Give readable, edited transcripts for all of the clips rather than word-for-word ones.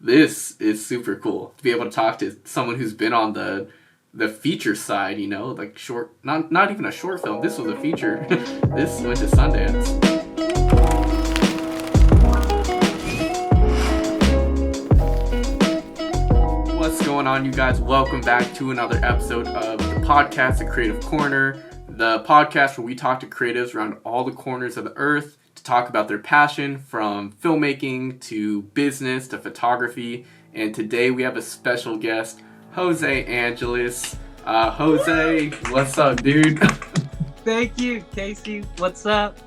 This is super cool to be able to talk to someone who's been on the feature side, like short, not even a short film. This was a feature. This went to Sundance. What's going on, you guys? Welcome back to another episode of the podcast, The Creative Corner, the podcast where we talk to creatives around all the corners of the earth to talk about their passion, from filmmaking to business to photography. And today we have a special guest, Jose Angeles. Jose, what's up, dude? Thank you, Kasey. What's up?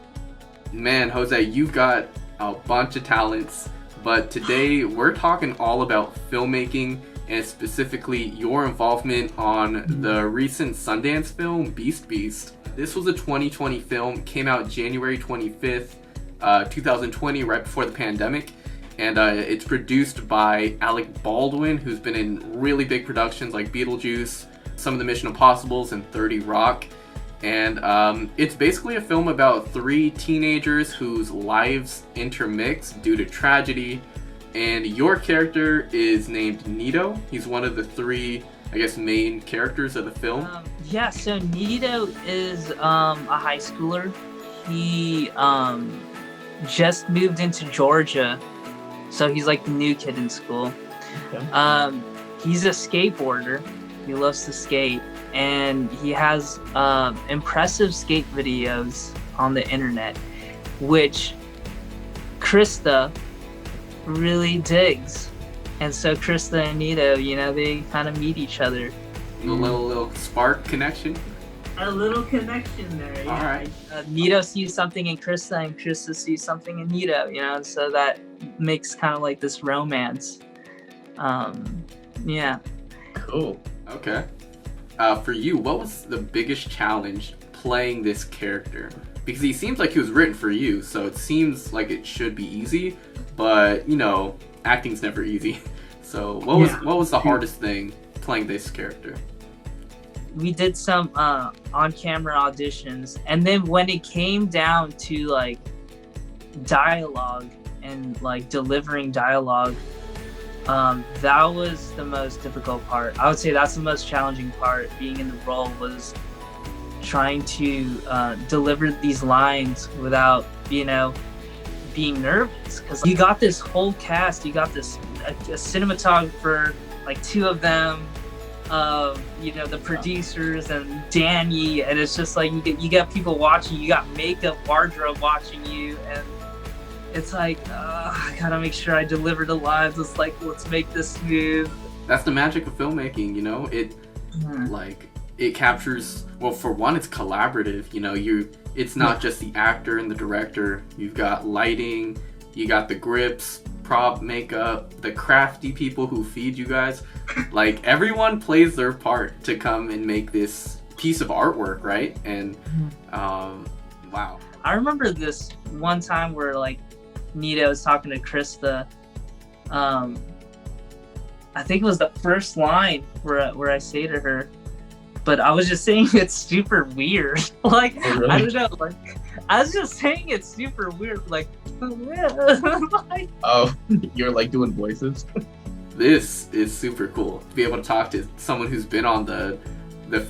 Man, Jose, you've got a bunch of talents, but today we're talking all about filmmaking and specifically your involvement on the recent Sundance film, Beast. This was a 2020 film, came out January 25th, 2020, right before the pandemic. And it's produced by Alec Baldwin, who's been in really big productions like Beetlejuice, some of the Mission Impossibles, and 30 Rock. And it's basically a film about three teenagers whose lives intermix due to tragedy. And your character is named Nito. He's one of the three, main characters of the film. So Nito is a high schooler. He just moved into Georgia, so he's like the new kid in school. Okay. He's a skateboarder. He loves to skate, and he has impressive skate videos on the internet, which Krista really digs. And so Krista and Nito, they kind of meet each other. A little spark connection. A little connection there. Yeah. All right. Nito sees something in Krista, and Krista sees something in Nito. So that makes kind of like this romance. Yeah. Cool. Okay. For you, what was the biggest challenge playing this character? Because he seems like he was written for you, so it seems like it should be easy. But acting's never easy. So what was the hardest thing playing this character? We did some on-camera auditions, and then when it came down to like dialogue and like delivering dialogue, that was the most difficult part. I would say that's the most challenging part. Being in the role was trying to deliver these lines without being nervous, because you got this whole cast. You got this a cinematographer, like two of them, the producers and Danny, and it's just like you got people watching. You got makeup, wardrobe watching you, and it's like I gotta make sure I deliver the lines. It's like, let's make this smooth. That's the magic of filmmaking. It captures. Well, for one, it's collaborative. It's not just the actor and the director. You've got lighting, you got the grips, prop, makeup, the crafty people who feed you guys. Like, everyone plays their part to come and make this piece of artwork, right? And wow. I remember this one time where like Nito was talking to Krista. I think it was the first line where I say to her, but I was just saying it's super weird. Like, oh, really? I don't know. Like, I was just saying it's super weird. Like, like, oh, you're like doing voices. This is super cool to be able to talk to someone who's been on the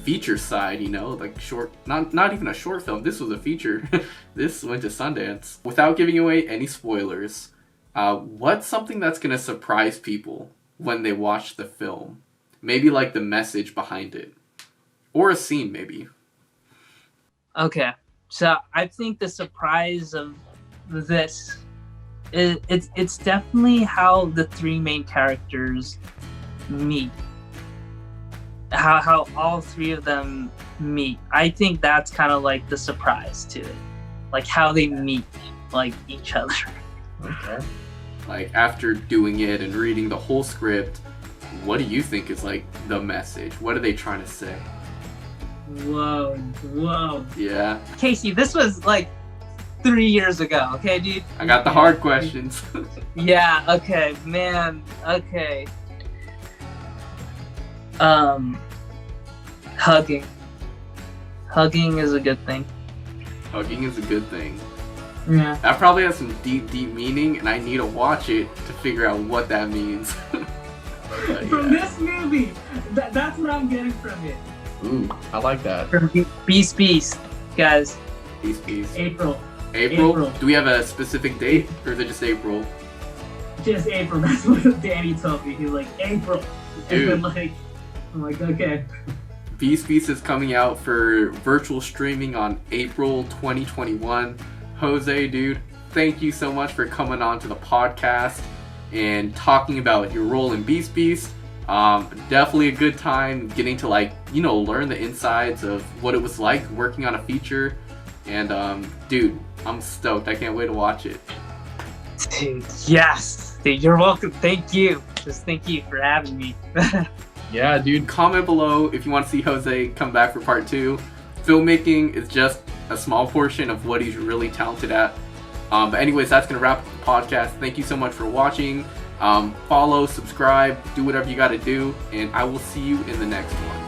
feature side. Like short, not even a short film. This was a feature. This went to Sundance. Without giving away any spoilers, what's something that's gonna surprise people when they watch the film? Maybe like the message behind it. Or a scene, maybe. Okay, so I think the surprise of this is it's definitely how the three main characters meet. How all three of them meet. I think that's kind of like the surprise to it, like how they meet like each other. Okay. Like, after doing it and reading the whole script, what do you think is like the message? What are they trying to say? Whoa. Yeah. Kasey, this was like 3 years ago, okay, dude? I got the hard questions. Yeah, okay, man, okay. Hugging. Hugging is a good thing. Hugging is a good thing. Yeah. That probably has some deep meaning, and I need to watch it to figure out what that means. From this movie, that's what I'm getting from it. Ooh, I like that. From Beast, guys. Peace. April. April? Do we have a specific date, or is it just April? Just April. That's what Danny told me. He was like, April. Dude. And then I'm like, okay. Beast is coming out for virtual streaming on April 2021. Jose, dude, thank you so much for coming on to the podcast and talking about your role in Beast. Definitely a good time getting to learn the insides of what it was like working on a feature. And dude, I'm stoked. I can't wait to watch it. Dude, yes. Dude, you're welcome. Thank you. Just thank you for having me. Yeah, dude. Comment below if you want to see Jose come back for part 2. Filmmaking is just a small portion of what he's really talented at. But anyways, that's going to wrap up the podcast. Thank you so much for watching. Follow, subscribe, do whatever you got to do, and I will see you in the next one.